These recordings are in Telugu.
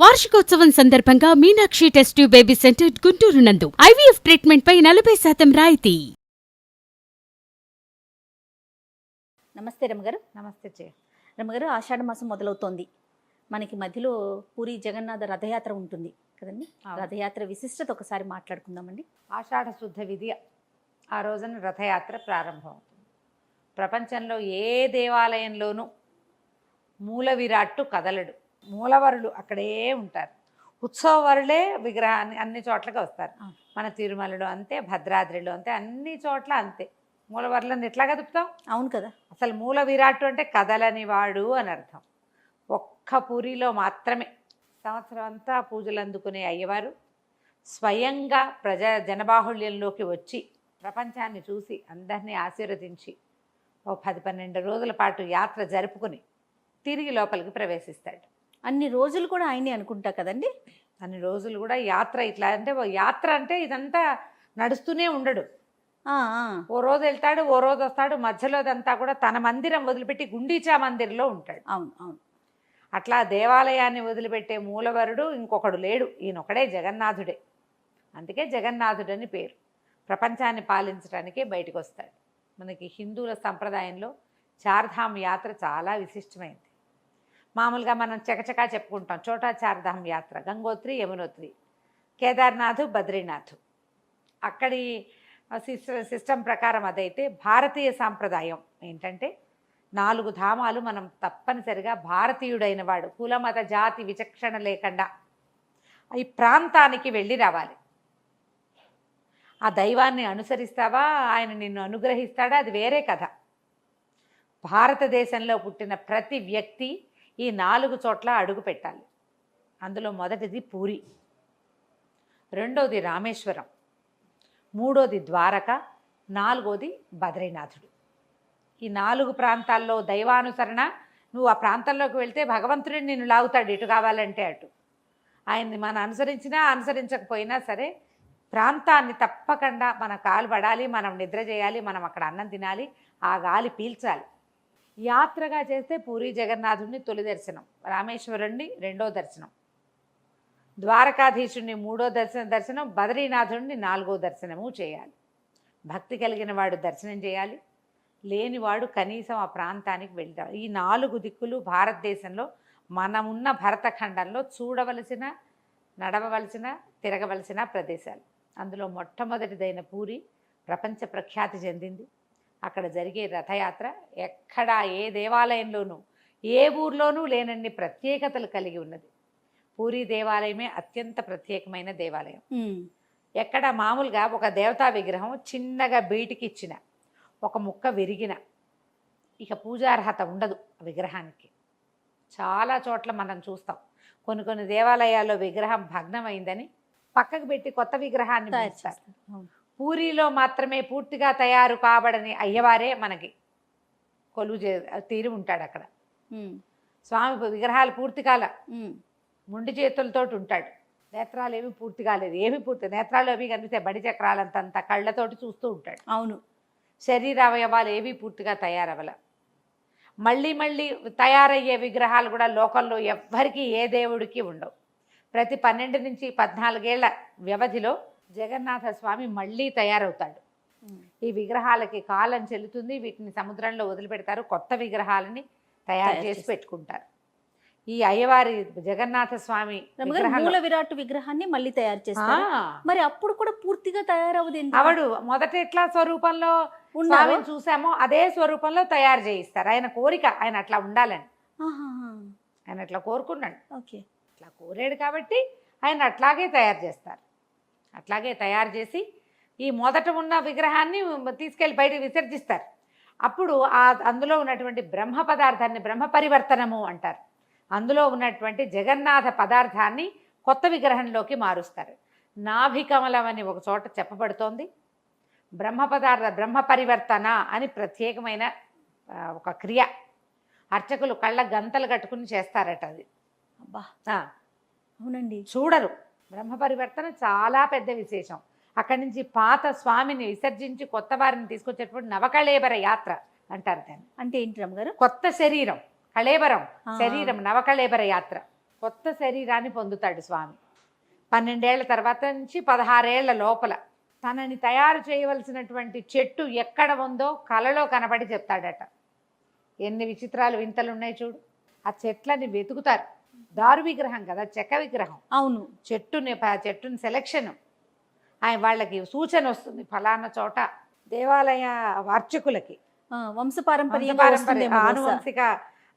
వార్షికోత్సవం సందర్భంగా Meenakshi test tube baby centre Guntur నందు ఐవీఎఫ్ ట్రీట్మెంట్ పై 40% రాయితీ. నమస్తే రమ్మగారు. నమస్తే చే రమ్మగారు, ఆషాఢ మాసం మొదలవుతోంది. మనకి మధ్యలో పూరి జగన్నాథ రథయాత్ర ఉంటుంది కదండి. రథయాత్ర విశిష్టత ఒకసారి మాట్లాడుకుందామండి. ఆషాఢ శుద్ధ విధి ఆ రోజున రథయాత్ర ప్రారంభం అవుతుంది. ప్రపంచంలో ఏ దేవాలయంలోనూ మూల విరాట్టు కదలడు, మూలవరులు అక్కడే ఉంటారు. ఉత్సవవరులే విగ్రహాన్ని అన్ని చోట్లకి వస్తారు. మన తిరుమలలో అంతే, భద్రాద్రిలో అంతే, అన్ని చోట్ల అంతే. మూలవరులను ఎట్లా కదుపుతాం? అవును కదా. అసలు మూల విరాట్టు అంటే కదలని వాడు అని అర్థం. ఒక్క పూరిలో మాత్రమే సంవత్సరం అంతా పూజలు అందుకునే అయ్యవారు స్వయంగా జనబాహుళ్యంలోకి వచ్చి ప్రపంచాన్ని చూసి అందరినీ ఆశీర్వదించి ఓ 10-12 రోజుల పాటు యాత్ర జరుపుకుని తిరిగి లోపలికి ప్రవేశిస్తాడు. అన్ని రోజులు కూడా ఆయనే అనుకుంటా కదండి. అన్ని రోజులు కూడా యాత్ర ఇట్లా అంటే యాత్ర అంటే ఇదంతా నడుస్తూనే ఉండడు. ఓ రోజు వెళ్తాడు, ఓ రోజు వస్తాడు. మధ్యలోదంతా కూడా తన మందిరం వదిలిపెట్టి గుండీచా మందిర్లో ఉంటాడు. అవును అవును. అట్లా దేవాలయాన్ని వదిలిపెట్టే మూలవరుడు ఇంకొకడు లేడు. ఈయనొకడే జగన్నాథుడే. అందుకే జగన్నాథుడని పేరు. ప్రపంచాన్ని పాలించడానికే బయటకు వస్తాడు. మనకి హిందువుల సంప్రదాయంలో చార్ధామ్ యాత్ర చాలా విశిష్టమైంది. మామూలుగా మనం చకచకా చెప్పుకుంటాం. చోటా చార్ధామ్ యాత్ర గంగోత్రి, యమునోత్రి, కేదార్నాథ్, బద్రీనాథ్. అక్కడి సిస్టమ్ ప్రకారం అదైతే భారతీయ సాంప్రదాయం ఏంటంటే 4 ధామాలు మనం తప్పనిసరిగా భారతీయుడైన వాడు కులమత జాతి విచక్షణ లేకుండా ఈ ప్రాంతానికి వెళ్ళి రావాలి. ఆ దైవాన్ని అనుసరిస్తావా, ఆయన నిన్ను అనుగ్రహిస్తాడా, అది వేరే కథ. భారతదేశంలో పుట్టిన ప్రతి వ్యక్తి ఈ 4 చోట్ల అడుగు పెట్టాలి. అందులో మొదటిది పూరి, రెండోది రామేశ్వరం, మూడోది ద్వారక, 4వది బద్రీనాథుడు. ఈ 4 ప్రాంతాల్లో దైవానుసరణ. నువ్వు ఆ ప్రాంతంలోకి వెళ్తే భగవంతుడిని నిన్ను లాగుతాడు ఇటు కావాలంటే అటు. ఆయన్ని మనం అనుసరించినా అనుసరించకపోయినా సరే ప్రాంతాన్ని తప్పకుండా మన కాలు పడాలి, మనం నిద్ర చేయాలి, మనం అక్కడ అన్నం తినాలి, ఆ గాలి పీల్చాలి. యాత్రగా చేస్తే పూరి జగన్నాథుడిని తొలి దర్శనం, రామేశ్వరుణ్ణి 2వ దర్శనం, ద్వారకాధీశుడిని 3వ దర్శనం, బద్రీనాథుడిని 4వ దర్శనము చేయాలి. భక్తి కలిగిన వాడు దర్శనం చేయాలి, లేనివాడు కనీసం ఆ ప్రాంతానికి వెళ్తాడు. ఈ 4 దిక్కులు భారతదేశంలో మనమున్న భరతఖండంలో చూడవలసిన, నడవవలసిన, తిరగవలసిన ప్రదేశాలు. అందులో మొట్టమొదటిదైన పూరి ప్రపంచ ప్రఖ్యాతి చెందింది. అక్కడ జరిగే రథయాత్ర ఎక్కడా ఏ దేవాలయంలోనూ ఏ ఊర్లోనూ లేనన్ని ప్రత్యేకతలు కలిగి ఉన్నది. పూరి దేవాలయమే అత్యంత ప్రత్యేకమైన దేవాలయం. ఎక్కడ మామూలుగా ఒక దేవతా విగ్రహం చిన్నగా బయటికి ఇచ్చిన, ఒక ముక్క విరిగిన, ఇక పూజార్హత ఉండదు విగ్రహానికి. చాలా చోట్ల మనం చూస్తాం. కొన్ని దేవాలయాల్లో విగ్రహం భగ్నమైందని పక్కకు పెట్టి కొత్త విగ్రహాన్ని చేస్తారు. పూరిలో మాత్రమే పూర్తిగా తయారు కాబడని అయ్యవారే మనకి కొలువు తీరి ఉంటాడు అక్కడ. స్వామి విగ్రహాలు పూర్తి కాల ముండి చేతులతో ఉంటాడు. నేత్రాలు ఏమి పూర్తి కాలేదు, ఏమి పూర్తి నేత్రాలు అవి కనిపిస్తే బడి చక్రాలంతంత కళ్ళతోటి చూస్తూ ఉంటాడు. అవును. శరీర అవయవాలు ఏవి పూర్తిగా తయారవల. మళ్ళీ తయారయ్యే విగ్రహాలు కూడా లోకంలో ఎవ్వరికీ ఏ దేవుడికి ఉండవు. ప్రతి 12 నుంచి 14 ఏళ్ల వ్యవధిలో జగన్నాథ స్వామి మళ్ళీ తయారవుతాడు. ఈ విగ్రహాలకి కాలం చెల్లుతుంది, వీటిని సముద్రంలో వదిలిపెడతారు, కొత్త విగ్రహాలని తయారు చేసి పెట్టుకుంటారు. ఈ అయ్యవారి జగన్నాథ స్వామి మూల విరాట్ విగ్రహాన్ని మళ్ళీ తయారు చేస్తారు. మరి అప్పుడు కూడా పూర్తిగా తయారవుది అవడు. మొదట ఎట్లా స్వరూపంలో స్వామిని చూసామో అదే స్వరూపంలో తయారు చేయిస్తారు. ఆయన కోరిక, ఆయన అట్లా ఉండాలని ఆయన అట్లా కోరుకున్నాడు. అట్లా కోరాడు కాబట్టి ఆయన అట్లాగే తయారు చేస్తారు. అట్లాగే తయారు చేసి ఈ మొదట ఉన్న విగ్రహాన్ని తీసుకెళ్ళి బయటకు విసర్జిస్తారు. అప్పుడు అందులో ఉన్నటువంటి బ్రహ్మ పదార్థాన్ని బ్రహ్మ పరివర్తనము అంటారు. అందులో ఉన్నటువంటి జగన్నాథ పదార్థాన్ని కొత్త విగ్రహంలోకి మారుస్తారు. నాభికమలం అని ఒక చోట చెప్పబడుతోంది. బ్రహ్మ పరివర్తన అని ప్రత్యేకమైన ఒక క్రియ. అర్చకులు కళ్ళ గంతలు కట్టుకుని చేస్తారట అది. అబ్బా, అవునండి. చూడరు. బ్రహ్మ పరివర్తన చాలా పెద్ద విశేషం. అక్కడి నుంచి పాత స్వామిని విసర్జించి కొత్త వారిని తీసుకొచ్చేటప్పుడు నవకళేబర యాత్ర అంటారు దాన్ని. అంటే ఏంటి రమ్మగారు? కొత్త శరీరం, కళేబరం శరీరం, నవకళేబర యాత్ర. కొత్త శరీరాన్ని పొందుతాడు స్వామి. 12 ఏళ్ల తర్వాత నుంచి 16 ఏళ్ల లోపల తనని తయారు చేయవలసినటువంటి చెట్టు ఎక్కడ ఉందో కలలో కనబడి చెప్తాడట. ఎన్ని విచిత్రాలు వింతలు ఉన్నాయి చూడు. ఆ చెట్లని వెతుకుతారు. దారు విగ్రహం కదా, చెక్క విగ్రహం. అవును. చెట్టుని సెలెక్షన్ ఆయన వాళ్ళకి సూచన వస్తుంది. ఫలానా చోట దేవాలయ అర్చకులకి ఆనువంశిక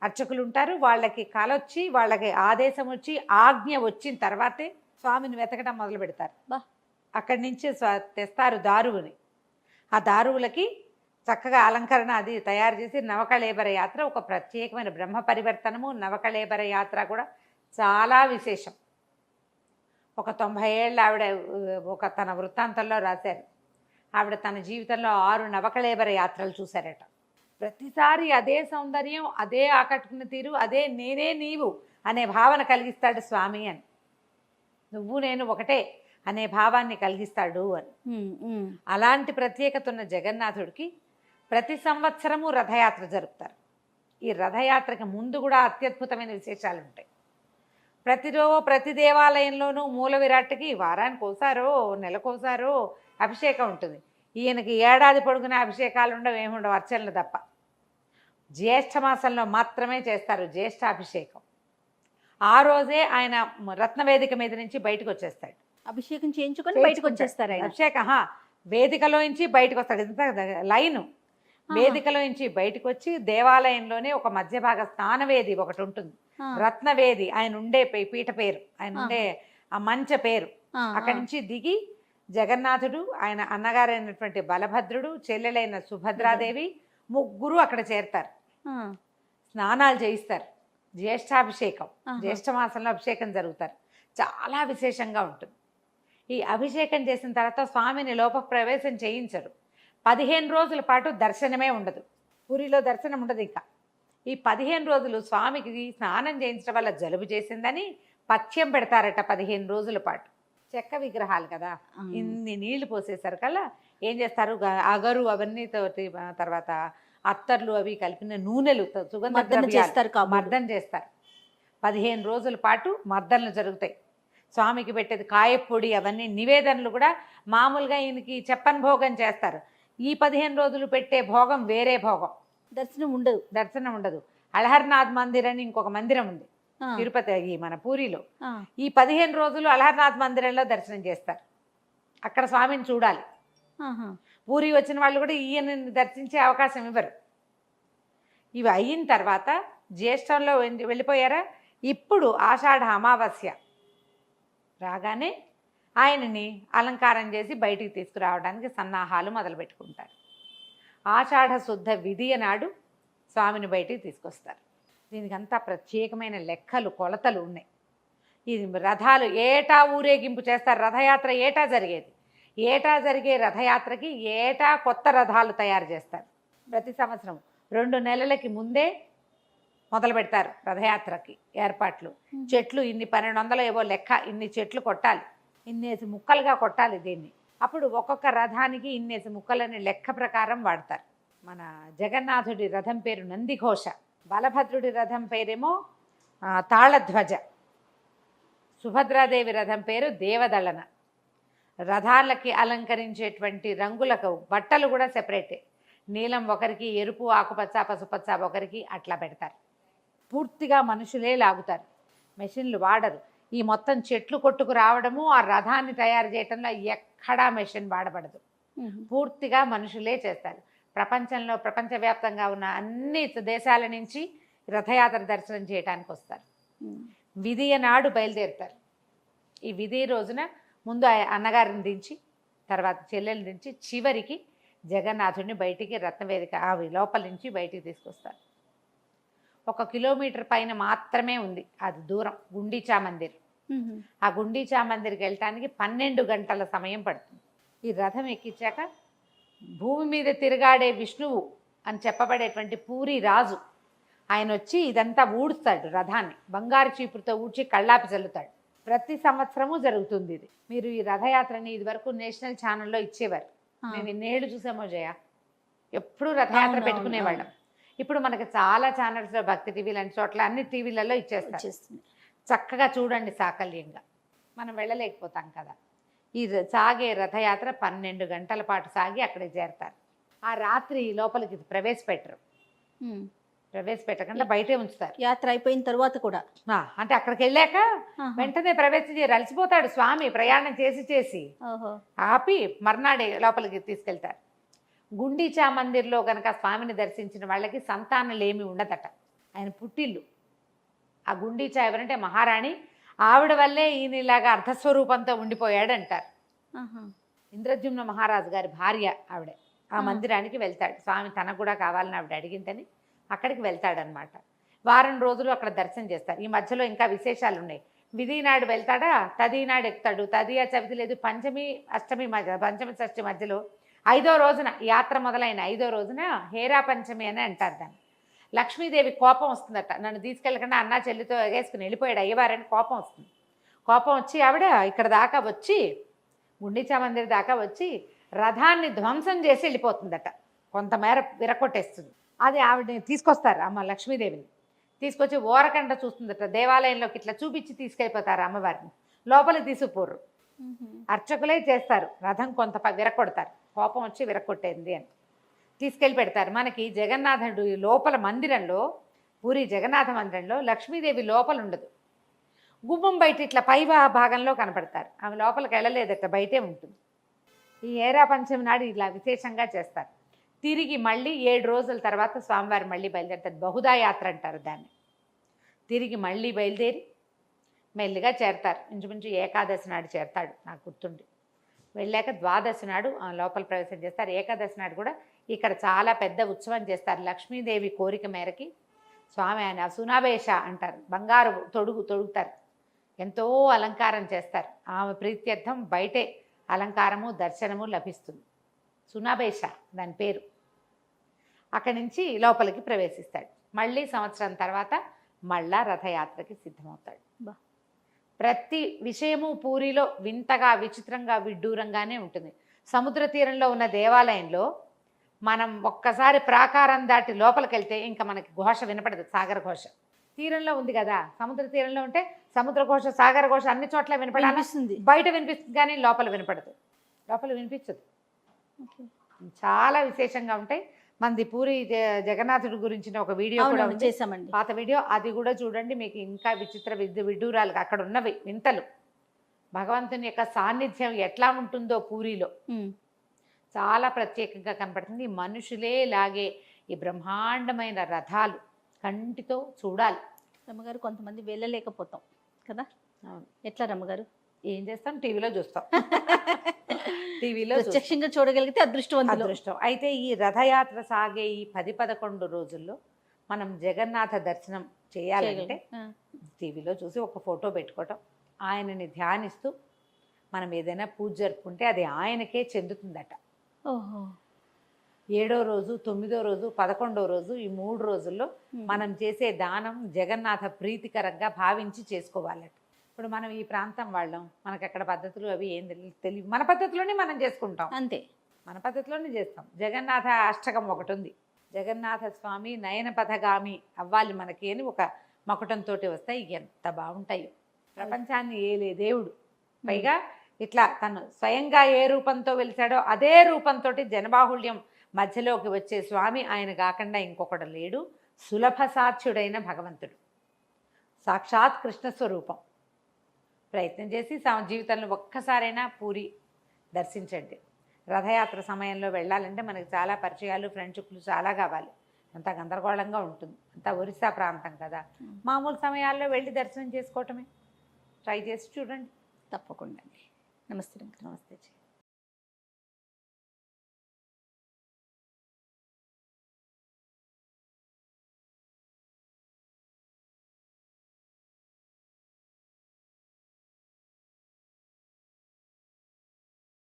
అర్చకులు ఉంటారు. వాళ్ళకి కలొచ్చి వాళ్ళకి ఆదేశం వచ్చి ఆజ్ఞ వచ్చిన తర్వాతే స్వామిని వెతకడం మొదలు పెడతారు. అక్కడి నుంచి తెస్తారు దారువుని. ఆ దారువులకి చక్కగా అలంకరణ అది తయారు చేసి నవకళేబర యాత్ర, ఒక ప్రత్యేకమైన బ్రహ్మ పరివర్తనము. నవకళేబర యాత్ర కూడా చాలా విశేషం. ఒక 90 ఏళ్ళ ఆవిడ తన వృత్తాంతంలో రాశారు. ఆవిడ తన జీవితంలో 6 నవకళేబర యాత్రలు చూశారట. ప్రతిసారి అదే సౌందర్యం, అదే ఆకట్టుకున్న తీరు, అదే నేనే నీవు అనే భావన కలిగిస్తాడు స్వామి అని. నువ్వు నేను ఒకటే అనే భావాన్ని కలిగిస్తాడు అని. అలాంటి ప్రత్యేకత ఉన్న జగన్నాథుడికి ప్రతి సంవత్సరము రథయాత్ర జరుపుతారు. ఈ రథయాత్రకి ముందు కూడా అత్యద్భుతమైన విశేషాలు ఉంటాయి. ప్రతి దేవాలయంలోనూ మూల విరాట్కి వారానికి ఒకసారో నెలకోసారో అభిషేకం ఉంటుంది. ఈయనకి ఏడాది పొడుగున అభిషేకాలు ఉండవు, ఏముండవు, అర్చనలు తప్ప. జ్యేష్ఠ మాసంలో మాత్రమే చేస్తారు జ్యేష్ఠాభిషేకం. ఆ రోజే ఆయన రత్నవేదిక మీద నుంచి బయటకు వచ్చేస్తాడు. అభిషేకం చేయించుకొని బయటకు వచ్చేస్తారు. అభిషేకం వేదికలో నుంచి బయటకు వస్తాడు. ఇంత లైను వేదికలో నుంచి బయటకు వచ్చి దేవాలయంలోనే ఒక మధ్య భాగ స్నానవేది ఒకటి ఉంటుంది, రత్నవేది. ఆయన ఉండే పీఠ పేరు, ఆయన ఉండే ఆ మంచ పేరు. అక్కడి నుంచి దిగి జగన్నాథుడు, ఆయన అన్నగారైనటువంటి బలభద్రుడు, చెల్లెలైన సుభద్రాదేవి ముగ్గురు అక్కడ చేరతారు. స్నానాలు చేయిస్తారు. జ్యేష్ఠాభిషేకం, జ్యేష్ఠ మాసంలో అభిషేకం జరుగుతారు. చాలా విశేషంగా ఉంటుంది. ఈ అభిషేకం చేసిన తర్వాత స్వామిని లోప ప్రవేశం చేయించరు. 15 రోజుల పాటు దర్శనమే ఉండదు. పూరిలో దర్శనం ఉండదు. ఇంకా ఈ 15 రోజులు స్వామికి స్నానం చేయించడం వల్ల జలుబు చేసిందని పథ్యం పెడతారట. 15 రోజుల పాటు చెక్క విగ్రహాలు కదా, ఇన్ని నీళ్లు పోసేసరి కల్లా ఏం చేస్తారు, అగరు అవన్నీ తోటి, తర్వాత అత్తర్లు అవి కలిపిన నూనెలు, సుగంధ మర్దన చేస్తారు. 15 రోజుల పాటు మర్దనలు జరుగుతాయి. స్వామికి పెట్టేది కాయపొడి అవన్నీ నివేదనలు కూడా మామూలుగా ఈయనకి చెప్పని భోగం చేస్తారు. ఈ 15 రోజులు పెట్టే భోగం వేరే భోగం. దర్శనం ఉండదు. అలహర్నాథ్ మందిర్ అని ఇంకొక మందిరం ఉంది తిరుపతి, మన పూరిలో. ఈ 15 రోజులు అలహర్నాథ్ మందిరంలో దర్శనం చేస్తారు. అక్కడ స్వామిని చూడాలి. పూరి వచ్చిన వాళ్ళు కూడా ఈయనని దర్శించే అవకాశం ఇవ్వరు. ఇవి అయిన తర్వాత జ్యేష్ఠంలో వెళ్ళిపోయారా, ఇప్పుడు ఆషాఢ అమావాస్య రాగానే ఆయనని అలంకారం చేసి బయటికి తీసుకురావడానికి సన్నాహాలు మొదలుపెట్టుకుంటారు. ఆషాఢ శుద్ధ విధియ నాడు స్వామిని బయటికి తీసుకొస్తారు. దీనికంతా ప్రత్యేకమైన లెక్కలు, కొలతలు ఉన్నాయి. ఈ రథాలు ఏటా ఊరేగింపు చేస్తారు. రథయాత్ర ఏటా జరిగేది. ఏటా జరిగే రథయాత్రకి ఏటా కొత్త రథాలు తయారు చేస్తారు. ప్రతి సంవత్సరం 2 నెలలకి ముందే మొదలు పెడతారు రథయాత్రకి ఏర్పాట్లు. చెట్లు ఇన్ని 1200 ఏవో లెక్క, ఇన్ని చెట్లు కొట్టాలి, ఇన్నేసి ముక్కలుగా కొట్టాలి దీన్ని. అప్పుడు ఒక్కొక్క రథానికి ఇన్నేసి ముక్కలని లెక్క ప్రకారం వాడతారు. మన జగన్నాథుడి రథం పేరు నందిఘోష, బలభద్రుడి రథం పేరేమో తాళధ్వజ, సుభద్రాదేవి రథం పేరు దేవదళన. రథాలకి అలంకరించేటువంటి రంగులకు బట్టలు కూడా సెపరేటే. నీలం ఒకరికి, ఎరుపు, ఆకుపచ్చ, పసుపచ్చ ఒకరికి, అట్లా పెడతారు. పూర్తిగా మనుషులే లాగుతారు, మెషిన్లు వాడరు. ఈ మొత్తం చెట్లు కొట్టుకు రావడము, ఆ రథాన్ని తయారు చేయటంలో ఎక్కడా మెషిన్ వాడబడదు. పూర్తిగా మనుషులే చేస్తారు. ప్రపంచవ్యాప్తంగా ఉన్న అన్ని దేశాల నుంచి రథయాత్ర దర్శనం చేయడానికి వస్తారు. విధియ నాడు బయలుదేరుతారు. ఈ విధి రోజున ముందు అన్నగారిని దించి, తర్వాత చెల్లెలు దించి, చివరికి జగన్నాథుడిని బయటికి రత్నవేదిక లోపల నుంచి బయటికి తీసుకొస్తారు. 1 కిలోమీటర్ పైన మాత్రమే ఉంది అది దూరం, గుండీచా మందిర్. ఆ గుండీచా మందిర్కి వెళ్ళటానికి 12 గంటల సమయం పడుతుంది. ఈ రథం ఎక్కించాక భూమి మీద తిరగాడే విష్ణువు అని చెప్పబడేటువంటి పూరి రాజు ఆయన వచ్చి ఇదంతా ఊడుస్తాడు. రథాన్ని బంగారు చీపురుతో ఊడ్చి కళ్ళాపి చల్లుతాడు. ప్రతి సంవత్సరము జరుగుతుంది ఇది. మీరు ఈ రథయాత్రని ఇదివరకు నేషనల్ ఛానల్లో ఇచ్చేవారు. నేను ఇన్నేళ్ళు చూసామో జయ, ఎప్పుడూ రథయాత్ర పెట్టుకునేవాళ్ళం. ఇప్పుడు మనకి చాలా ఛానల్స్లో, భక్తి టీవీ లాంటి చోట్ల అన్ని టీవీలలో ఇచ్చేస్తారు. చక్కగా చూడండి సాకల్యంగా. మనం వెళ్ళలేకపోతాం కదా. ఈ సాగే రథయాత్ర 12 గంటల పాటు సాగి అక్కడికి చేరతారు. ఆ రాత్రి లోపలికి ప్రవేశపెట్టరు. ప్రవేశపెట్టకుండా బయటే ఉంచుతారు. యాత్ర అయిపోయిన తర్వాత కూడా అంటే అక్కడికి వెళ్ళాక వెంటనే ప్రవేశం చేయరు. అలసిపోతాడు స్వామి ప్రయాణం చేసి ఆపి మర్నాడే లోపలికి తీసుకెళ్తారు. గుండీచా మందిర్లో గనక స్వామిని దర్శించిన వాళ్ళకి సంతానలేమి ఉండదట. ఆయన పుట్టిల్లు. ఆ గుండీచా ఎవరంటే మహారాణి. ఆవిడ వల్లే ఈయన ఇలాగా అర్ధస్వరూపంతో ఉండిపోయాడు అంటారు. ఇంద్రద్యుమ్న మహారాజు గారి భార్య ఆవిడ. ఆ మందిరానికి వెళ్తాడు స్వామి. తనకు కూడా కావాలని ఆవిడ అడిగిందని అక్కడికి వెళ్తాడనమాట. వారం రోజులు అక్కడ దర్శనం చేస్తారు. ఈ మధ్యలో ఇంకా విశేషాలు ఉన్నాయి. విధి నాడు వెళ్తాడా, తది నాడు ఎక్కుతాడు. తదియా చవితి లేదు, పంచమి అష్టమి మధ్య, పంచమి షష్ఠి మధ్యలో 5వ రోజున యాత్ర మొదలైన 5వ రోజున హేరా పంచమి అని అంటారు దాన్ని. లక్ష్మీదేవి కోపం వస్తుందట. నన్ను తీసుకెళ్ళకుండా అన్నా చెల్లితో ఎగేసుకుని వెళ్ళిపోయాడు అయ్యవారని కోపం వస్తుంది. కోపం వచ్చి ఆవిడ ఇక్కడ దాకా వచ్చి గుండీచా మందిర్ దాకా వచ్చి రథాన్ని ధ్వంసం చేసి వెళ్ళిపోతుందట. కొంతమేర విరకొట్టేస్తుంది. అది ఆవిడని తీసుకొస్తారు అమ్మ లక్ష్మీదేవిని. తీసుకొచ్చి ఓరకంట చూస్తుందట. దేవాలయంలోకి ఇట్లా చూపించి తీసుకెళ్ళిపోతారు అమ్మవారిని. లోపలికి తీసుకుపోరు. అర్చకులే చేస్తారు. రథం కొంత విరకొడతారు. కోపం వచ్చి విరకొట్టేంది అని తీసుకెళ్ళి పెడతారు. మనకి జగన్నాథుడు లోపల మందిరంలో, పూరి జగన్నాథ మందిరంలో లక్ష్మీదేవి లోపల ఉండదు. గుమ్మం బయట ఇట్లా పై భాగంలో కనపడతారు. ఆమె లోపలికి వెళ్ళలేదట, బయటే ఉంటుంది. ఈ ఏరా పంచమి నాడు ఇలా విశేషంగా చేస్తారు. తిరిగి మళ్ళీ 7 రోజుల తర్వాత స్వామివారు మళ్ళీ బయలుదేరుతారు. బహుదా యాత్ర అంటారు దాన్ని. తిరిగి మళ్ళీ బయలుదేరి మెల్లిగా చేరతారు. ఇంచుమించు ఏకాదశి నాడు చేరతాడు నాకు గుర్తుండి. వెళ్ళాక ద్వాదశి నాడు లోపల ప్రవేశం చేస్తారు. ఏకాదశి నాడు కూడా ఇక్కడ చాలా పెద్ద ఉత్సవం చేస్తారు. లక్ష్మీదేవి కోరిక మేరకి స్వామి ఆయన సునాభేష అంటారు. బంగారు తొడుగుతారు. ఎంతో అలంకారం చేస్తారు. ఆమె ప్రీత్యర్థం బయటే అలంకారము దర్శనము లభిస్తుంది. సునాభేష దాని పేరు. అక్కడి నుంచి లోపలికి ప్రవేశిస్తాడు. మళ్ళీ సంవత్సరం తర్వాత మళ్ళా రథయాత్రకి సిద్ధమవుతాడు. ప్రతి విషయము పూరిలో వింతగా విచిత్రంగా విడ్డూరంగానే ఉంటుంది. సముద్ర తీరంలో ఉన్న దేవాలయంలో మనం ఒక్కసారి ప్రాకారం దాటి లోపలికి వెళ్తే ఇంకా మనకి ఘోష వినపడదు. సాగర ఘోష తీరంలో ఉంది కదా. సముద్ర తీరంలో ఉంటే సముద్ర ఘోష సాగర ఘోష అన్ని చోట్ల వినపడాల్సింది. బయట వినిపిస్తుంది కానీ లోపల వినపడదు. లోపల వినిపించదు. చాలా విశేషంగా ఉంటాయి. మనది పూరి జగన్నాథుడి గురించిన ఒక వీడియో కూడా చేసామండి, పాత వీడియో. అది కూడా చూడండి. మీకు ఇంకా విచిత్ర విడ్డూరాలు అక్కడ ఉన్నవి వింతలు. భగవంతుని యొక్క సాన్నిధ్యం ఎట్లా ఉంటుందో పూరిలో చాలా ప్రత్యేకంగా కనపడుతుంది. మనుషులే లాగే ఈ బ్రహ్మాండమైన రథాలు కంటితో చూడాలి. రమ్మగారు కొంతమంది వెళ్ళలేకపోతాం కదా. ఎట్లా రమ్మగారు? ఏం చేస్తాం, టీవీలో చూస్తాం. టీవీలో ప్రత్యక్షంగా చూడగలిగితే అదృష్టం. అయితే ఈ రథయాత్ర సాగే ఈ 10-11 రోజుల్లో మనం జగన్నాథ దర్శనం చేయాలంటే టీవీలో చూసి ఒక ఫోటో పెట్టుకోవటం, ఆయనని ధ్యానిస్తూ మనం ఏదైనా పూజ జరుపుకుంటే అది ఆయనకే చెందుతుందట. ఓహో. 7వ రోజు, 9వ రోజు, 11వ రోజు ఈ 3 రోజుల్లో మనం చేసే దానం జగన్నాథ ప్రీతికరంగా భావించి చేసుకోవాలట. ఇప్పుడు మనం ఈ ప్రాంతం వాళ్ళం, మనకు అక్కడ పద్ధతులు అవి ఏం తెలియదు. మన పద్ధతిలోనే మనం చేసుకుంటాం. అంతే, మన పద్ధతిలోనే చేస్తాం. జగన్నాథ అష్టకం ఒకటి ఉంది. జగన్నాథ స్వామి నయన పథగామి అవ్వాలి మనకి అని ఒక మకుటంతో వస్తాయి. ఎంత బాగుంటాయో. ప్రపంచాన్ని ఏలే దేవుడు, పైగా ఇట్లా తను స్వయంగా ఏ రూపంతో వెలిసాడో అదే రూపంతో జనబాహుళ్యం మధ్యలోకి వచ్చే స్వామి ఆయన కాకుండా ఇంకొకడు లేడు. సులభ సాధ్యుడైన భగవంతుడు, సాక్షాత్ కృష్ణ స్వరూపం. ప్రయత్నం చేసి జీవితంలో ఒక్కసారైనా పూరి దర్శించండి. రథయాత్ర సమయంలో వెళ్ళాలంటే మనకి చాలా పరిచయాలు, ఫ్రెండ్షిప్లు చాలా కావాలి. అంత గందరగోళంగా ఉంటుంది. అంతా ఒరిస్సా ప్రాంతం కదా. మామూలు సమయాల్లో వెళ్ళి దర్శనం చేసుకోవటమే. ట్రై చేసి చూడండి. తప్పకుండా. నమస్తే. నమస్తే.